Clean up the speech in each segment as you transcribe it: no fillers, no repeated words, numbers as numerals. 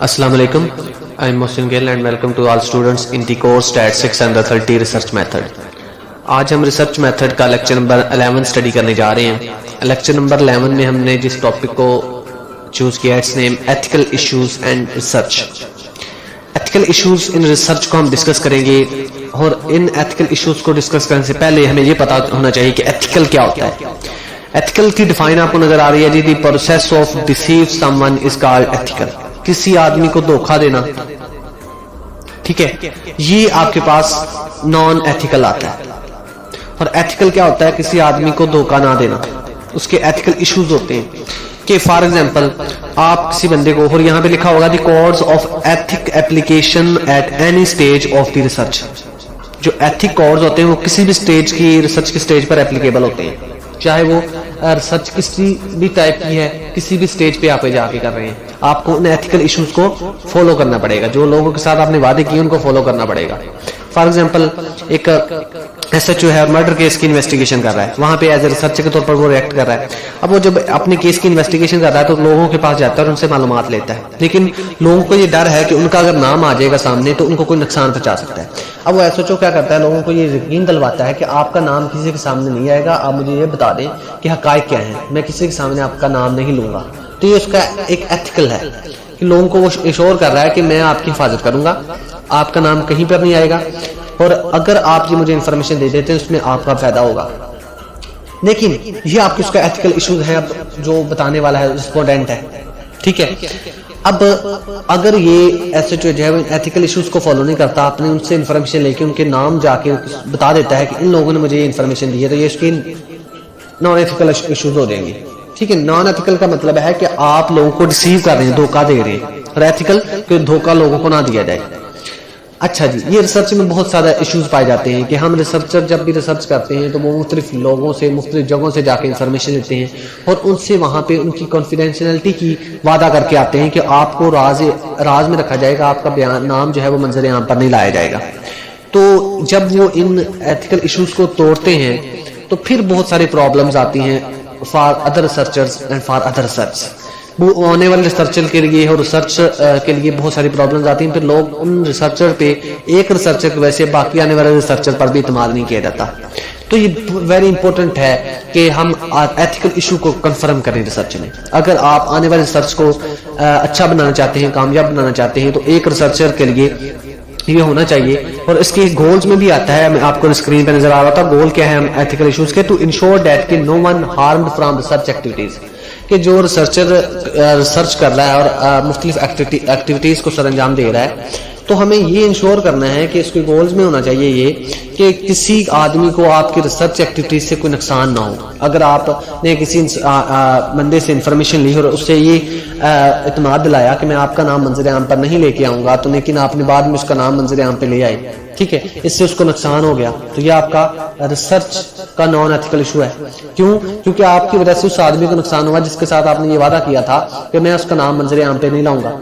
Assalamu alaikum. I am Mohsin Gill and welcome to all students in the course STAT 6 and the 30 research method. آج ہم research method کا lecture number 11 study کرنے جا رہے ہیں. Lecture number 11 میں ہم نے جس ٹاپک کو چوز کیا ہے it's name ethical issues and research. Ethical issues in research کو ہم ڈسکس کریں گے, اور ان ایتھیکل ایشوز کو ڈسکس کرنے سے پہلے ہمیں یہ پتا ہونا چاہیے کہ ایتھیکل کیا ہوتا ہے. ایتھیکل کی ڈیفائن آپ کو نظر آ رہی ہے جی. The process of deceive someone is called ethical. کسی آدمی کو دھوکہ دینا, ٹھیک ہے, یہ آپ کے پاس نان ایتھیکل آتا ہے. اور ایتھیکل کیا ہوتا ہے؟ کسی آدمی کو دھوکہ نہ دینا. اس کے ایتھیکل ایشوز ہوتے ہیں کہ فار ایگزامپل آپ کسی بندے کو, اور یہاں پہ لکھا ہوگا the codes of ethic application at any stage of the research. جو ایتھک کوڈز ہوتے ہیں وہ کسی بھی اسٹیج کی, ریسرچ کی اسٹیج پر اپلیکیبل ہوتے ہیں, چاہے وہ ریسرچ کسی بھی ٹائپ کی ہے, کسی بھی اسٹیج پہ آپ جا کے کر رہے ہیں. آپ کو ان ایتھیکل ایشوز کو فالو کرنا پڑے گا. جو لوگوں کے ساتھ آپ نے وعدے کیے ان کو فالو کرنا پڑے گا. فار ایگزامپل ایک ایس ایچ او ہے اور مرڈر کیس کی انویسٹیگیشن کر رہا ہے, وہاں پہ ایز اے ریسرچر کے طور پر وہ ریئیکٹ کر رہا ہے. اب وہ جب اپنے کیس کی انویسٹیگیشن کر رہا ہے تو لوگوں کے پاس جاتا ہے اور ان سے معلومات لیتا ہے, لیکن لوگوں کو یہ ڈر ہے کہ ان کا اگر نام آ جائے گا سامنے تو ان کو کوئی نقصان پہنچا سکتا ہے. اب وہ ایس ایچ او کیا کرتا ہے, لوگوں کو یہ یقین دلواتا ہے کہ آپ کا نام کسی کے سامنے نہیں آئے گا, آپ مجھے یہ بتا دیں کہ حقائق کیا ہیں, میں کسی کے سامنے آپ کا نام نہیں لوں گا. تو یہ اس کا ایک ایتھیکل ہے کہ لوگوں کو وہ ایشور کر رہا ہے کہ میں آپ کی حفاظت کروں گا, آپ کا نام کہیں پر نہیں آئے گا, اور اگر آپ یہ مجھے انفارمیشن دے دیتے ہیں اس میں آپ کا فائدہ ہوگا. لیکن یہ آپ کی اس کا ایتھیکل ایشوز ہے. اب جو بتانے والا ہے رسپونڈنٹ ہے, ٹھیک ہے. اب اگر یہ ایسے جو ہے ایتھیکل ایشوز کو فالو نہیں کرتا, آپ نے ان سے انفارمیشن لے کے ان کے نام جا کے بتا دیتا ہے کہ ان لوگوں نے مجھے یہ انفارمیشن دی ہے, تو یہ اس کی نان ایتھیکل ایشوز ہو جائیں گے. ٹھیک ہے, نان ایتھیکل کا مطلب ہے کہ آپ لوگوں کو ڈیسیو کر رہے ہیں, دھوکہ دے رہے ہیں, اور ایتھیکل کہ دھوکہ لوگوں کو نہ دیا جائے. اچھا جی, یہ ریسرچ میں بہت زیادہ ایشوز پائے جاتے ہیں کہ ہم ریسرچر جب بھی ریسرچ کرتے ہیں تو وہ مختلف لوگوں سے مختلف جگہوں سے جا کے انفارمیشن لیتے ہیں, اور ان سے وہاں پہ ان کی کانفیڈینشیلٹی کی وعدہ کر کے آتے ہیں کہ آپ کو راز میں رکھا جائے گا, آپ کا بیان نام جو ہے وہ منظر عام پر نہیں لایا جائے گا. تو جب وہ ان ایتھیکل ایشوز کو توڑتے ہیں تو پھر بہت ساری پرابلمز آتی ہیں for other researchers and for other research. وہ آنے والے ریسرچر کے لیے اور ریسرچ کے لیے بہت ساری پرابلمز آتی ہیں. پھر لوگ ان ریسرچر پہ, ایک ریسرچر کی وجہ سے باقی آنے والے ریسرچر پر بھی اعتماد نہیں کیا جاتا. تو یہ ویری امپورٹنٹ ہے کہ ہم ایتھیکل ایشو کو کنفرم کریں ریسرچ میں. اگر آپ آنے والے ریسرچ کو اچھا بنانا چاہتے ہیں, کامیاب بنانا چاہتے ہیں, تو ایک ریسرچر کے لیے یہ ہونا چاہیے. اور اس کے گولز میں بھی آتا ہے, میں آپ کو اسکرین پہ نظر آ رہا تھا, گول کیا ہے ایتھیکل ایشوز کے, ٹو انشور دیٹ کہ no one harmed from research activities. کہ جو ریسرچر ریسرچ کر رہا ہے اور مختلف ایکٹیویٹیز کو سر انجام دے رہا ہے, تو ہمیں یہ انشور کرنا ہے کہ اس کے گولز میں ہونا چاہیے یہ کہ کسی آدمی کو آپ کی ریسرچ ایکٹیویٹیز سے کوئی نقصان نہ ہو. اگر آپ نے کسی بندے سے انفارمیشن لی اور اس سے یہ اعتماد دلایا کہ میں آپ کا نام منظر عام پر نہیں لے کے آؤں گا, تو لیکن آپ نے بعد میں اس کا نام منظر عام پہ لے آئے, ٹھیک ہے, اس سے اس کو نقصان ہو گیا, تو یہ آپ کا ریسرچ کا نان ایتھیکل ایشو ہے. کیوں؟ کیونکہ آپ کی وجہ سے اس آدمی کو نقصان ہوا جس کے ساتھ آپ نے یہ وعدہ کیا تھا کہ میں اس کا نام منظر عام پہ نہیں لاؤں گا.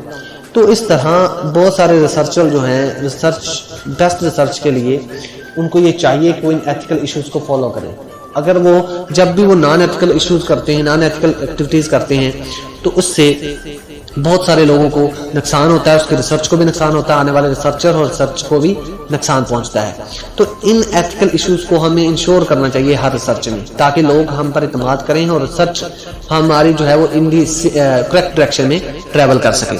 تو اس طرح بہت سارے ریسرچر جو ہیں ریسرچ بیسٹ ریسرچ کے لیے ان کو یہ چاہیے کہ وہ ان ایتھیکل ایشوز کو فالو کریں. اگر وہ جب بھی وہ نان ایتھیکل ایشوز کرتے ہیں, نان ایتھیکل ایکٹیویٹیز کرتے ہیں, تو اس سے بہت سارے لوگوں کو نقصان ہوتا ہے, اس کے ریسرچ کو بھی نقصان ہوتا ہے, آنے والے ریسرچر اور ریسرچ کو بھی نقصان پہنچتا ہے. تو ان ایتھیکل ایشوز کو ہمیں انشور کرنا چاہیے ہر ریسرچ میں, تاکہ لوگ ہم پر اعتماد کریں اور ریسرچ ہماری جو ہے وہ ان دی کریکٹ ڈائریکشن میں ٹریول کر سکے.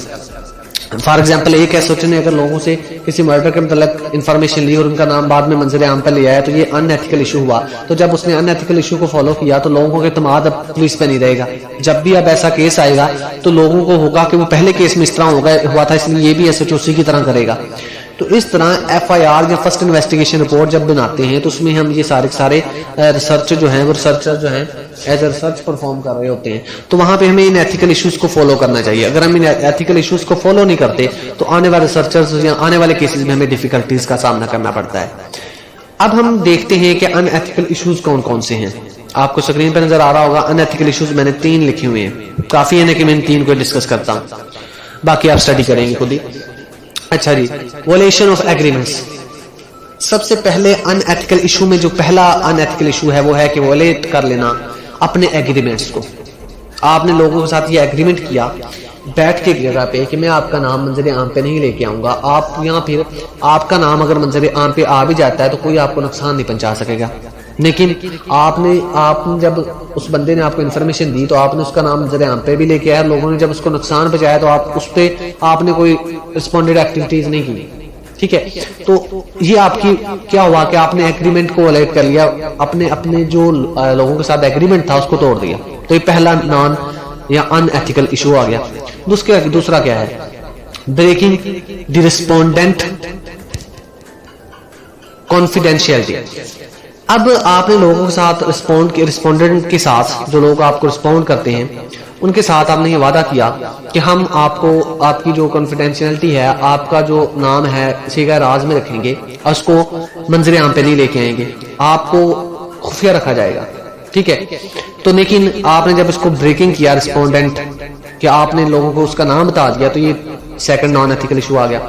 فار ایگزامپل ایک ایس ایچ او نے اگر لوگوں سے کسی مرڈر کے متعلق انفارمیشن لی اور ان کا نام بعد میں منظر عام پر لے آیا, تو یہ ان ایتھیکل ایشو ہوا. تو جب اس نے ان ایتھیکل ایشو کو فالو کیا تو لوگوں کا اعتماد اب پولیس پہ نہیں رہے گا. جب بھی اب ایسا کیس آئے گا تو لوگوں کو ہوگا کہ وہ پہلے کیس میں اس طرح ہوا تھا, اس لیے یہ بھی ایس ایچ او سی کی طرح کرے گا. تو اس طرح ایف آئی آر یا فرسٹ انویسٹیگیشن رپورٹ جب بناتے ہیں تو اس میں ہم یہ سارے ریسرچ جو ہیں وہ ریسرچر جو ہیں ایز اے ریسرچ پرفارم کر رہے ہوتے ہیں, تو وہاں پہ ہمیں ان ایتھیکل ایشوز کو فالو کرنا چاہیے. اگر ہم ان ایتھیکل ایشوز کو فالو نہیں کرتے تو آنے والے ریسرچرز یا آنے والے کیسز میں ہمیں ڈیفیکلٹیز کا سامنا کرنا پڑتا ہے. اب ہم دیکھتے ہیں کہ ان ایتھیکل ایشوز کون کون سے ہیں. آپ کو اسکرین پہ نظر آ رہا ہوگا ان ایتھیکل ایشوز میں نے 3 لکھے ہوئے ہیں. کافی ہے کہ میں ان 3 کو ڈسکس کرتا ہوں, باقی آپ اسٹڈی کریں گے خود ہی. اچھا جی, وائلیشن آف ایگریمنٹس. سب سے پہلے ان ایتھیکل ایشو میں جو پہلا ان ایتھیکل ایشو ہے وہ ہے کہ وائلیٹ کر لینا اپنے ایگریمنٹس کو. آپ نے لوگوں کے ساتھ یہ ایگریمنٹ کیا بیٹھ کے جگہ پہ کہ میں آپ کا نام منظر عام پہ نہیں لے کے آؤں گا، آپ یہاں پھر آپ کا نام اگر منظر عام پہ آ بھی جاتا ہے تو کوئی آپ کو نقصان نہیں پہنچا سکے گا، لیکن آپ نے جب اس بندے نے آپ کو انفارمیشن دی تو آپ نے اس کا نام منظر عام پہ بھی لے کے آیا، لوگوں نے جب اس کو نقصان پہنچایا تو آپ اس پہ آپ نے کوئی رسپونڈڈ ایکٹیویٹیز نہیں کی، ٹھیک ہے. تو یہ آپ کی کیا ہوا کہ آپ نے ایگریمنٹ کو وائلیٹ کر لیا، اپنے جو لوگوں کے ساتھ ایگریمنٹ تھا اس کو توڑ دیا. تو یہ پہلا نان یا ان ایتھیکل ایشو آ گیا. دوسرا کیا ہے؟ Breaking the respondent confidentiality. اب آپ نے لوگوں کے ساتھ رسپونڈنٹ کے ساتھ جو لوگ آپ کو رسپونڈ کرتے ہیں ان کے ساتھ آپ نے یہ وعدہ کیا کہ ہم آپ کو آپ کی جو کانفیڈینشیلٹی ہے، آپ کا جو نام ہے صیغہ راز میں رکھیں گے اور اس کو منظر عام پہ نہیں لے کے آئیں گے، آپ کو خفیہ رکھا جائے گا، ٹھیک ہے. تو لیکن آپ نے جب اس کو بریکنگ کیا رسپونڈنٹ کہ آپ نے لوگوں کو اس کا نام بتا دیا، تو یہ سیکنڈ نان ایتھیکل ایشو آ گیا.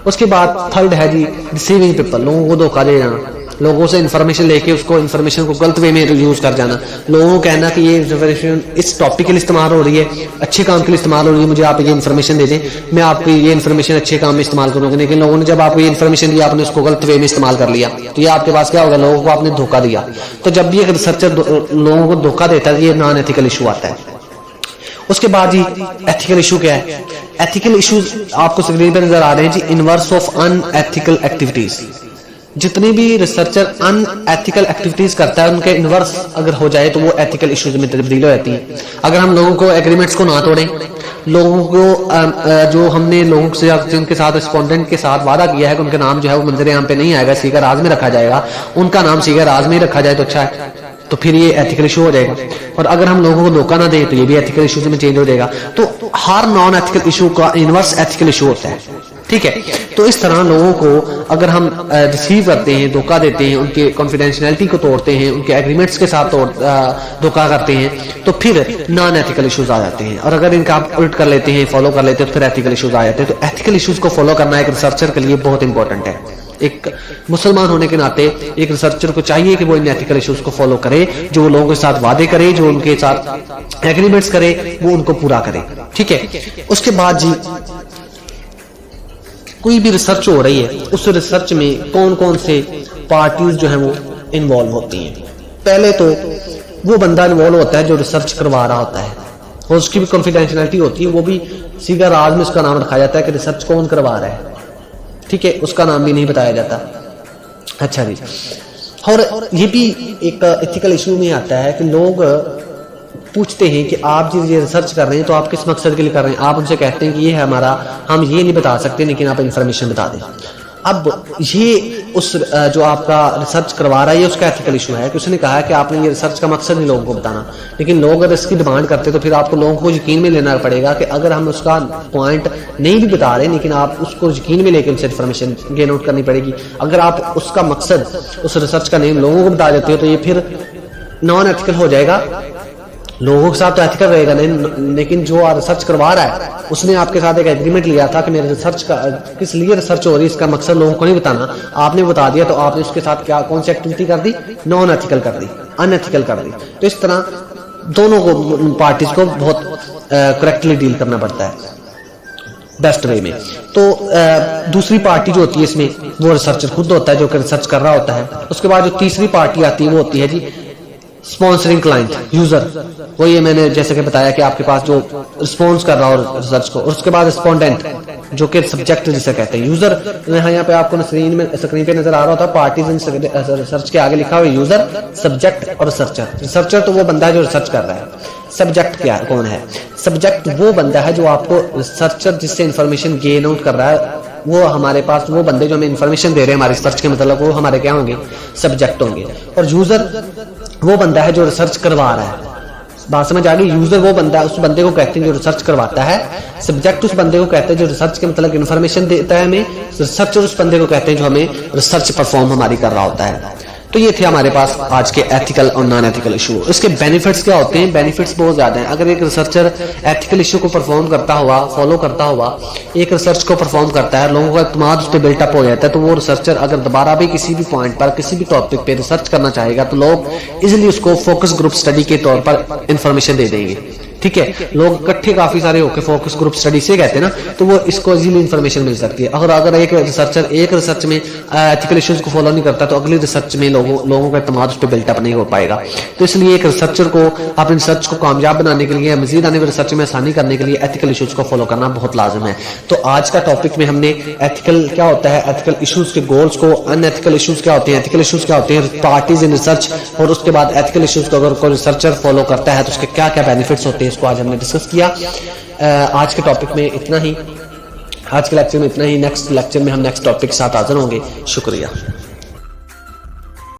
اس کے بعد تھرڈ ہے جی ڈیسیونگ پیپل، لوگوں کو دھوکہ دے جانا، لوگوں سے انفارمیشن لے کے اس کو انفارمیشن کو غلط وے میں یوز کر جانا، لوگوں کو کہنا کہ یہ انفارمیشن اس ٹاپک کے لیے استعمال ہو رہی ہے، اچھے کام کے لیے استعمال ہو رہی ہے، مجھے آپ یہ انفارمیشن دے دیں، میں آپ کی یہ انفارمیشن اچھے کام میں استعمال کروں گا. لیکن لوگوں نے جب آپ کو یہ انفارمیشن دی آپ نے اس کو غلط وے میں استعمال کر لیا، تو یہ آپ کے پاس کیا ہوگا؟ لوگوں کو آپ نے دھوکہ دیا. تو جب بھی ایک ریسرچر لوگوں کو دھوکہ دیتا ہے یہ نان ایتھیکل ایشو آتا ہے. اس کے بعد جی ایتھیکل ایشو کیا ہے؟ ایتھیکل ایشوز آپ کو اسکرین پہ نظر آ رہے ہیں جی، inverse of unethical activities. جتنی بھی ریسرچر ان ایتھیکل ایکٹیویٹیز کرتا ہے ان کے انورس اگر ہو جائے تو وہ ایتھیکل ایشوز میں تبدیل ہو جاتی ہیں. اگر ہم لوگوں کو ایگریمنٹس کو نہ توڑیں، لوگوں کو جو ہم نے لوگوں سے جن کے ساتھ رسپونڈنٹ کے ساتھ وعدہ کیا ہے کہ ان کا نام جو ہے وہ منظر عام پہ نہیں آئے گا، صیغہ راز میں رکھا جائے گا، ان کا نام صیغہ راز میں رکھا جائے تو اچھا ہے، تو پھر یہ ایتھیکل ایشو ہو جائے گا. اور اگر ہم لوگوں کو دھوکہ نہ دیں تو یہ بھی ایتھیکل ایشوز میں چینج ہو جائے گا. تو ہر نان ایتھیکل ایشو کا انورس ایتھیکل ایشو ہوتا ہے، ٹھیک ہے. تو اس طرح لوگوں کو اگر ہم ڈسیو کرتے ہیں، دھوکہ دیتے ہیں، ان کے کانفیڈینشیلٹی کو توڑتے ہیں، ان کے ایگریمنٹس کے ساتھ دھوکہ کرتے ہیں، تو پھر نان ایتھیکل ایشوز آ جاتے ہیں. اور اگر ان کا آپ الٹ کر لیتے ہیں، فالو کر لیتے ہیں، تو پھر ایتھیکل ایشوز آ جاتے ہیں. تو ایتھیکل ایشوز کو فالو کرنا ایک ریسرچر کے لیے بہت امپورٹنٹ ہے. ایک مسلمان ہونے کے ناطے ایک ریسرچر کو چاہیے کہ وہ ان ایتھیکل ایشوز کو فالو کرے، جو وہ لوگوں کے ساتھ وعدے کرے، جو ان کے ساتھ ایگریمنٹس کرے وہ ان کو پورا کرے، ٹھیک ہے. اس کے بعد جی کوئی بھی ریسرچ ہو رہی ہے، اس ریسرچ میں کون کون سے پارٹیز جو ہیں وہ انوالو ہوتی ہیں. پہلے تو وہ بندہ انوالو ہوتا ہے جو ریسرچ کروا رہا ہوتا ہے، اور اس کی بھی کانفیڈینشیلٹی ہوتی ہے، وہ بھی صیغہ راز میں اس کا نام رکھا جاتا ہے کہ ریسرچ کون کروا رہا ہے، ٹھیک ہے، اس کا نام بھی نہیں بتایا جاتا. اچھا جی. اور یہ بھی ایک ایتھیکل ایشو میں آتا ہے کہ لوگ پوچھتے ہیں کہ آپ جی یہ ریسرچ کر رہے ہیں تو آپ کس مقصد کے لیے کر رہے ہیں. آپ ان سے کہتے ہیں کہ یہ ہے ہمارا، ہم یہ نہیں بتا سکتے لیکن آپ انفارمیشن بتا دیں. اب یہ اس جو آپ کا ریسرچ کروا رہا ہے یہ اس کا ایتھیکل ایشو ہے کہ اس نے کہا کہ آپ نے یہ ریسرچ کا مقصد نہیں لوگوں کو بتانا، لیکن لوگ اگر اس کی ڈیمانڈ کرتے تو پھر آپ کو لوگوں کو یقین میں لینا پڑے گا کہ اگر ہم اس کا پوائنٹ نہیں بھی بتا رہے لیکن آپ اس کو یقین میں لے کے ان سے انفارمیشن گین آؤٹ کرنی پڑے گی. اگر آپ اس کا مقصد اس ریسرچ کا نیم لوگوں کو بتا دیتے ہو تو یہ پھر نان ایتھیکل ہو جائے گا. لوگوں کے ساتھ تو ایتھیکل رہے گا نہیں، لیکن جو ریسرچ کروا رہا ہے اس نے آپ کے ساتھ ایک ایگریمنٹ لیا تھا کہ میرے ریسرچ کا کس لیے ریسرچ ہو رہی ہے، اس کا مقصد لوگوں کو نہیں بتانا، آپ نے بتا دیا تو آپ نے اس کے ساتھ کیا کون سی ایکٹیویٹی کر دی؟ نان ایتھیکل کر دی، ان ایتھیکل کر دی. تو اس طرح دونوں کو پارٹیز کو بہت کریکٹلی ڈیل کرنا پڑتا ہے بیسٹ وے میں. تو دوسری پارٹی جو ہوتی ہے اس میں وہ ریسرچر خود ہوتا ہے جو کہ ریسرچ کر رہا ہوتا ہے. اس کے بعد جو تیسری پارٹی آتی ہے وہ ہوتی ہے جی اسپانسرنگ کلائنٹ، یوزر. وہ یہ میں نے جیسے کہ بتایا کہ آپ کے پاس جو رسپانس کر رہا ہو ریسرچ کو. اور اس کے بعد رسپونڈنٹ جو کہ سبجیکٹ جسے کہتے ہیں. یوزر یہاں پہ آپ کو اسکرین پہ نظر آ رہا ہوتا ہے پارٹیز ریسرچ کے آگے لکھا ہوا ہے یوزر، سبجیکٹ اور ریسرچر. ریسرچر تو وہ بندہ ہے جو ریسرچ کر رہا ہے. سبجیکٹ کیا کون ہے؟ سبجیکٹ وہ بندہ ہے جو آپ کو ریسرچر جس سے انفارمیشن گین آؤٹ کر رہا ہے، وہ ہمارے پاس وہ بندے جو ہمیں انفارمیشن دے رہے ہیں ہمارے ریسرچ کے مطلب وہ ہمارے کیا ہوں گے؟ سبجیکٹ ہوں گے. اور یوزر وہ بندہ ہے جو ریسرچ کروا رہا ہے. بات سمجھ آ گئی؟ یوزر وہ بندہ اس بندے کو کہتے ہیں جو ریسرچ کرواتا ہے، سبجیکٹ اس بندے کو کہتے ہیں جو ریسرچ کے مطلب انفارمیشن دیتا ہے ہمیں، ریسرچر اس بندے کو کہتے ہیں جو ہمیں ریسرچ پرفارم ہماری کر رہا ہوتا ہے. تو یہ تھے ہمارے پاس آج کے ایتھیکل اور نان ایتھیکل ایشو. اس کے بینیفٹس کیا ہوتے ہیں؟ بینیفٹس بہت زیادہ ہیں. اگر ایک ریسرچر ایتھیکل ایشو کو پرفارم کرتا ہوا، فالو کرتا ہوا، ایک ریسرچ کو پرفارم کرتا ہے، لوگوں کا اعتماد اس پہ بلٹ اپ ہو جاتا ہے، تو وہ ریسرچر اگر دوبارہ بھی کسی بھی پوائنٹ پر کسی بھی ٹاپک پہ ریسرچ کرنا چاہے گا تو لوگ ایزیلی اس کو فوکس گروپ اسٹڈی کے طور پر انفارمیشن دے دیں گے. ٹھیک ہے. لوگ اکٹھے کافی سارے ہو کے فوکس گروپ اسٹڈی سے کہتے ہیں نا, تو وہ اس کو ایزیلی انفارمیشن مل سکتی ہے. اگر ایک ریسرچر ایک ریسرچ میں ایتھیکل ایشوز کو فالو نہیں کرتا تو اگلی ریسرچ میں لوگوں کا اعتماد اس پہ بلٹ اپ نہیں ہو پائے گا. تو اس لیے ایک ریسرچر کو اپنے ریسرچ کو کامیاب بنانے کے لیے, مزید آنے والی ریسرچ میں آسانی کرنے کے لیے ایتھیکل ایشوز کو فالو کرنا بہت لازم ہے. تو آج کا ٹاپک میں ہم نے ایتھیکل کیا ہوتا ہے, ایتھیکل ایشوز کے گولز کو, ان ایتھیکل ایشوز کیا ہوتے ہیں, ایتھیکل ایشوز کیا ہوتے ہیں, پارٹیز ان ریسرچ, اور اس کے بعد ایتھیکل ایشوز کو اگر کوئی ریسرچر فالو کرتا ہے تو اس کے کیا کیا بینیفٹس ہوتے ہیں, اس کو آج ہم نے ڈسکس کیا. آج کے ٹاپک میں اتنا ہی, آج کے لیکچر میں اتنا ہی. نیکسٹ لیکچر میں ہم نیکسٹ ٹاپک کے ساتھ حاضر ہوں گے. شکریہ.